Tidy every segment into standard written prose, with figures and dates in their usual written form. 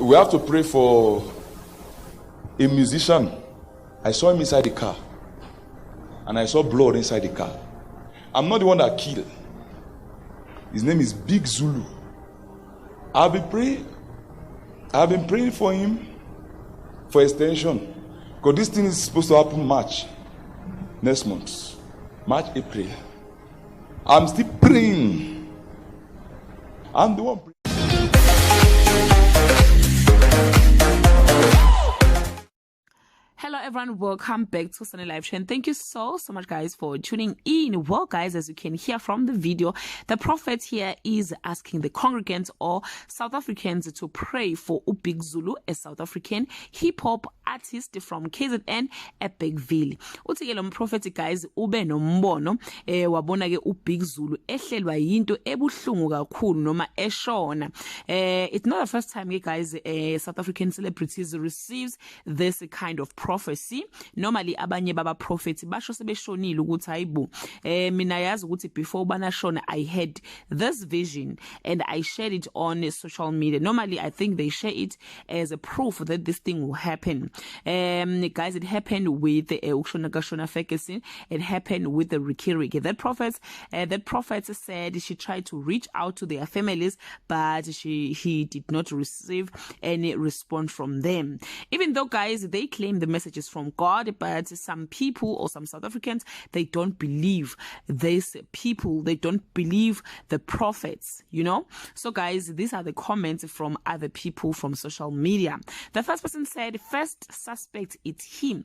we have to pray for a musician. I saw him inside the car, and I saw blood inside the car. I'm not the one that killed. His name is Big Zulu. I've been praying for him for extension, because this thing is supposed to happen March next month, March, April. I'm still praying. I'm the one praying. Hello everyone, welcome back to Sunny Live Chain. Thank you so much guys for tuning in. Well guys, as you can hear from the video, the prophet here is asking the congregants or South Africans to pray for Big Zulu, a South African hip-hop artist from KZN eBergville. Uthi ke lo prophet guys ube nombono wabona ke Big Zulu ehlelwa yinto ebuhlungu kakhulu noma eshona. It's not the first time guys South African celebrities receives this kind of prophecy. Normally abanye baba prophets basho sebeshonile ukuthi hayibo mina yazi ukuthi before bana shona I had this vision and I shared it on social media. Normally I think they share it as a proof that this thing will happen. Guys, it happened with Ukshona Gashona Ferguson. It happened with the Rikiriki. That prophet said she tried to reach out to their families, but he did not receive any response from them. Even though guys they claim the messages from God, but some people or some South Africans, they don't believe these people, they don't believe the prophets, you know. So guys, these are the comments from other people from social media. The first person said, first suspect it's him.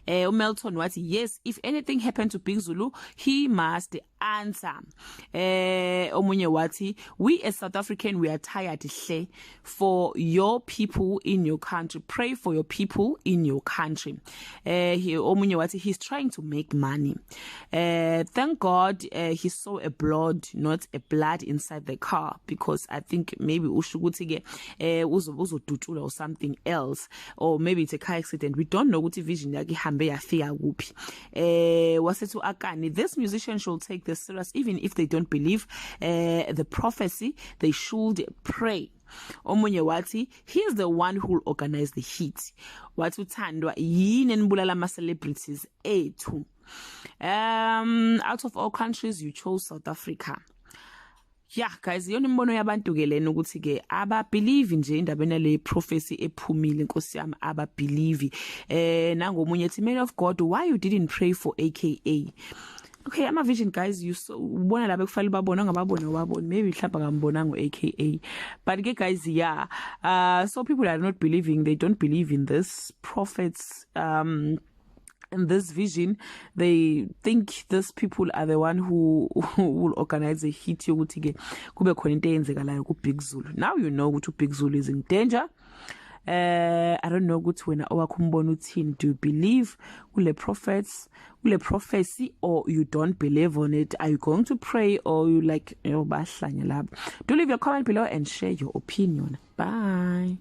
Melton was yes, if anything happened to Big Zulu, he must answer. Omunye wati, we as South African, we are tired for your people in your country. Pray for your people in your country. Omunye wati, he's trying to make money. Thank God he saw a blood, not a blood inside the car, because I think maybe ushugutige uzodutula or something else, or maybe it's a car accident. We don't know what vision yaki hambe yafika kuphi. Wasetu akani, this musician should take this serious, even if they don't believe the prophecy, they should pray. Omunye wati, he's the one who will organize the hit. Watu tandwa yini nibulala ma celebrities ethu. Out of all countries, you chose South Africa. Yeah guys, yona imbono yabantu ke lena ukuthi ke aba believe nje indabena le prophecy ephumile nkosi yami, aba believe nangomunye ethi, man of God, why you didn't pray for AKA? Okay, I'm a vision guys, you so ubona la bekufala babona ngababona wabona, maybe mhlawumbe ngambona ngo AKA, but ke guys, yeah, so people are not believing, they don't believe in this prophets in this vision. They think these people are the one who will organize a hit yokuthi ke kube khona into eyenzekalayo ku Big Zulu. Now you know ukuthi Big Zulu is in danger. I don't know ukuthi wena owakho umbono uthini. Do you believe kule prophets, kule prophecy, or you don't believe on it? Are you going to pray, or you like bahlanya labo? Do leave your comment below and share your opinion. Bye.